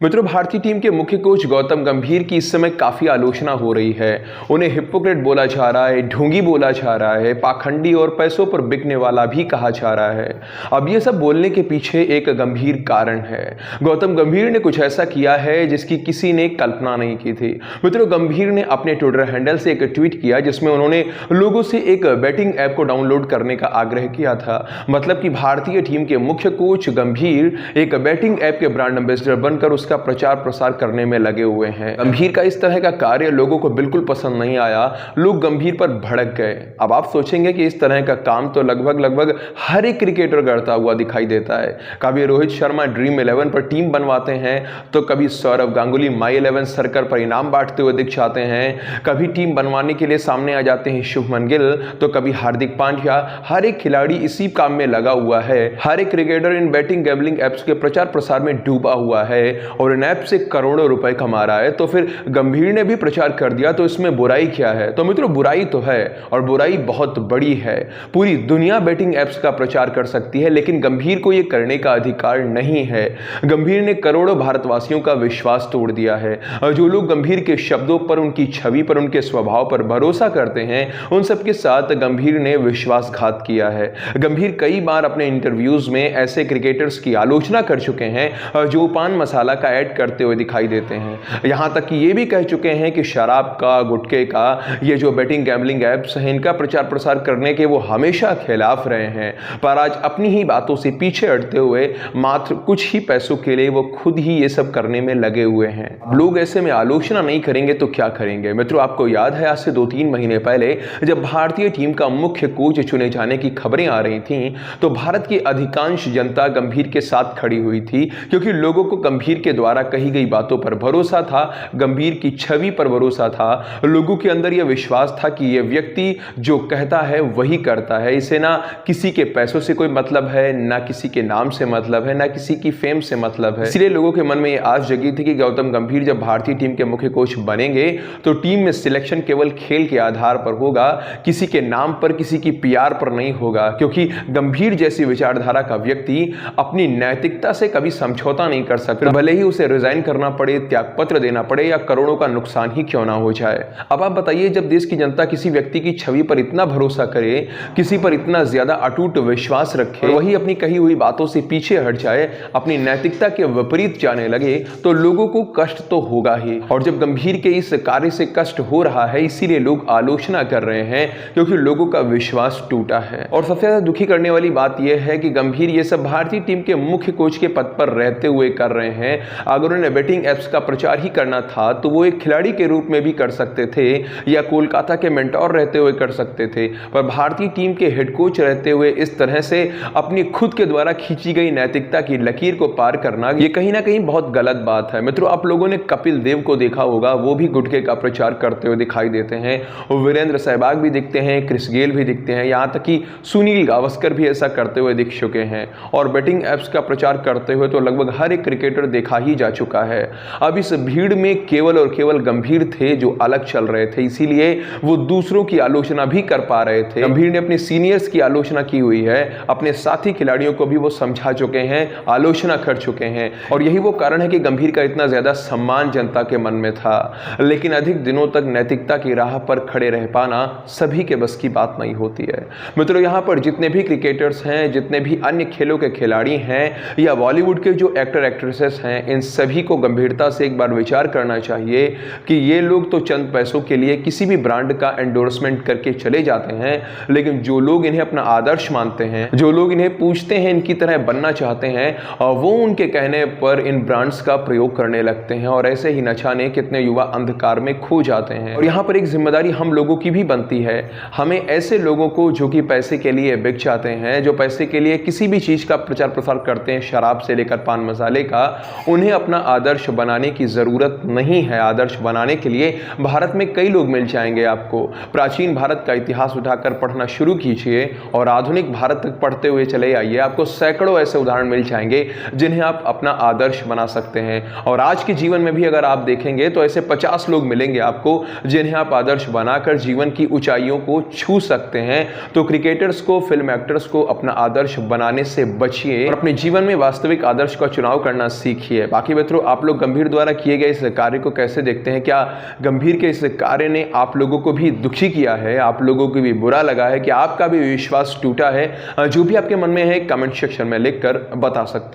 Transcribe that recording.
मित्रों, भारतीय टीम के मुख्य कोच गौतम गंभीर की इस समय काफी आलोचना हो रही है। उन्हें हिपोक्रेट बोला जा रहा है, ढोंगी बोला जा रहा है, पाखंडी और पैसों पर बिकने वाला भी कहा जा रहा है। अब ये सब बोलने के पीछे एक गंभीर कारण है। गौतम गंभीर ने कुछ ऐसा किया है जिसकी किसी ने कल्पना नहीं की थी। मित्रों, गंभीर ने अपने ट्विटर हैंडल से एक ट्वीट किया जिसमें उन्होंने लोगों से एक बैटिंग ऐप को डाउनलोड करने का आग्रह किया था। मतलब कि भारतीय टीम के मुख्य कोच गंभीर एक बैटिंग ऐप के ब्रांड एम्बेसडर बनकर उसका प्रचार प्रसार करने में लगे हुए हैं। गंभीर का इस तरह का कार्य लोगों को बिल्कुल पसंद नहीं आया। लोग गंभीर पर भड़क गए। अब आप सोचेंगे कि इस तरह का काम तो लगभग हर एक क्रिकेटर करता हुआ दिखाई देता है। कभी रोहित शर्मा ड्रीम 11 पर टीम बनवाते हैं, तो कभी सौरव गांगुली माई 11 सर्कल पर इनाम बांटते हुए दिख जाते हैं, कभी टीम बनवाने के लिए सामने आ जाते हैं शुभमन गिल, तो कभी हार्दिक पांड्या। हर एक खिलाड़ी इसी काम में लगा हुआ है। हर एक cricketer in batting gambling apps के प्रचार प्रसार में डूबा हुआ है और इन ऐप से करोड़ों रुपए कमा रहा है। तो फिर गंभीर ने भी प्रचार कर दिया, तो इसमें बुराई क्या है? तो मित्रों, बुराई तो है और बुराई बहुत बड़ी है। पूरी दुनिया बैटिंग एप्स का प्रचार कर सकती है, लेकिन गंभीर को यह करने का अधिकार नहीं है। गंभीर ने करोड़ों भारतवासियों का विश्वास तोड़ दिया है। जो लोग गंभीर के शब्दों पर, उनकी छवि पर, उनके स्वभाव पर भरोसा करते हैं, उन सबके साथ गंभीर ने विश्वासघात किया है। गंभीर कई बार अपने इंटरव्यूज में ऐसे क्रिकेटर्स की आलोचना कर चुके हैं जो पान मसाला का ऐड करते हुए दिखाई देते हैं। यहां तक कि ये भी कह चुके हैं कि शराब का, गुटखे का, ये जो बैटिंग गैम्बलिंग एप्स हैं, इनका प्रचार प्रसार करने के वो हमेशा खिलाफ रहे हैं। पर आज अपनी ही बातों से पीछे हटते हुए मात्र कुछ ही पैसों के लिए वो खुद ही ये सब करने में लगे हुए हैं। लोग ऐसे में आलोचना नहीं करेंगे तो क्या करेंगे? मित्रों, आपको याद है आज से 2-3 महीने पहले जब भारतीय टीम का मुख्य कोच चुने जाने की खबरें आ रही थी, तो भारत की अधिकांश जनता गंभीर के साथ खड़ी हुई थी, क्योंकि लोगों को गंभीर के द्वारा कही गई बातों पर भरोसा था, गंभीर की छवि पर भरोसा था। लोगों के अंदर यह विश्वास था कि यह व्यक्ति जो कहता है वही करता है। इसे ना किसी के पैसों से कोई मतलब है, ना किसी के नाम से मतलब है, ना किसी की फेम से मतलब है। इसलिए लोगों के मन में यह आस जगी थी कि गौतम गंभीर जब भारतीय टीम के मुख्य कोच बनेंगे तो टीम में सिलेक्शन केवल खेल के आधार पर होगा, किसी के नाम पर, किसी की पीआर पर नहीं होगा। क्योंकि गंभीर जैसी विचारधारा का व्यक्ति अपनी नैतिकता से कभी समझौता नहीं कर सकता, भले ही उसे रिजाइन करना पड़े, त्यागपत्र देना पड़े या करोड़ों का नुकसान ही क्यों ना हो जाए। अब आप बताइए, जब देश की जनता किसी व्यक्ति की छवि पर इतना भरोसा करे, किसी पर इतना ज्यादा अटूट विश्वास रखे, वही अपनी कही हुई बातों से पीछे हट जाए, अपनी नैतिकता के विपरीत जाने लगे, तो लोगों को कष्ट तो होगा ही। और जब गंभीर के इस कार्य से कष्ट हो रहा है, इसीलिए लोग आलोचना कर रहे हैं, क्योंकि लोगों का विश्वास टूटा है। और सबसे ज्यादा दुखी करने वाली बात यह है कि गंभीर ये सब भारतीय टीम के मुख्य कोच के पद पर रहते हुए कर रहे हैं। अगर उन्हें बैटिंग एप्स का प्रचार ही करना था तो वो एक खिलाड़ी के रूप में भी कर सकते थे, या कोलकाता के मेंटोर रहते हुए कर सकते थे। पर भारतीय टीम के हेड कोच रहते हुए इस तरह से अपनी खुद के द्वारा खींची गई नैतिकता की लकीर को पार करना, ये कहीं ना कहीं बहुत गलत बात है। मित्रों, आप लोगों ने कपिल देव को देखा होगा, वो भी गुटखे का प्रचार करते हुए दिखाई देते हैं। वीरेंद्र सहवाग भी दिखते हैं, क्रिस गेल भी दिखते हैं, यहां तक कि सुनील गावस्कर भी ऐसा करते हुए दिख चुके हैं। और बैटिंग एप्स का प्रचार करते हुए तो लगभग हर एक क्रिकेटर देखा ही जा चुका है। अब इस भीड़ में केवल और केवल गंभीर थे जो अलग चल रहे थे, इसीलिए वो दूसरों की आलोचना भी कर पा रहे थे। गंभीर ने अपने सीनियर्स की आलोचना की हुई है, अपने साथी खिलाड़ियों को भी वो समझा चुके हैं, आलोचना कर चुके हैं। और यही वो कारण है कि गंभीर का इतना ज्यादा सम्मान जनता के मन में था। लेकिन अधिक दिनों तक नैतिकता की राह पर खड़े रह पाना सभी के बस की बात नहीं होती है। मित्रों, यहाँ पर जितने भी क्रिकेटर्स हैं, जितने भी अन्य खेलों के खिलाड़ी हैं, या बॉलीवुड के जो एक्टर एक्ट्रेसेस हैं, इन सभी को गंभीरता से एक बार विचार करना चाहिए कि ये लोग तो चंद पैसों के लिए किसी भी ब्रांड का एंडोर्समेंट करके चले जाते हैं, लेकिन जो लोग इन्हें अपना आदर्श मानते हैं, जो लोग इन्हें पूछते हैं, इनकी तरह बनना चाहते हैं, वो उनके कहने पर इन ब्रांड्स का प्रयोग करने लगते हैं। और ऐसे ही न जाने कितने युवा अंधकार में खो जाते हैं। और यहाँ पर एक जिम्मेदारी हम लोगों की भी बनती है। हमें ऐसे लोगों को जो कि पैसे के लिए बिक जाते हैं, जो पैसे के लिए किसी भी चीज का प्रचार प्रसार करते हैं, शराब से लेकर पान मसाले का, उन्हें अपना आदर्श बनाने की जरूरत नहीं है। आदर्श बनाने के लिए भारत में कई लोग मिल जाएंगे आपको। प्राचीन भारत का इतिहास उठाकर पढ़ना शुरू कीजिए और आधुनिक भारत तक पढ़ते हुए चले आइए, आपको सैकड़ों ऐसे उदाहरण मिल जाएंगे जिन्हें आप अपना आदर्श बना सकते हैं। और आज के जीवन में भी अगर आप देखेंगे तो ऐसे 50 लोग मिलेंगे आपको जिन्हें आप आदर्श बनाकर जीवन की ऊंचाइयों को छू सकते हैं। तो क्रिकेटर्स को, फिल्म एक्टर्स को अपना आदर्श बनाने से बचिए और अपने जीवन में वास्तविक आदर्श का चुनाव करना सीखिए। बाकी मित्रों, आप लोग गंभीर द्वारा किए गए इस कार्य को कैसे देखते हैं? क्या गंभीर के इस कार्य ने आप लोगों को भी दुखी किया है, आप लोगों को भी बुरा लगा है, कि आपका भी विश्वास टूटा है? जो भी आपके मन में है कमेंट सेक्शन में लिखकर बता सकते हैं।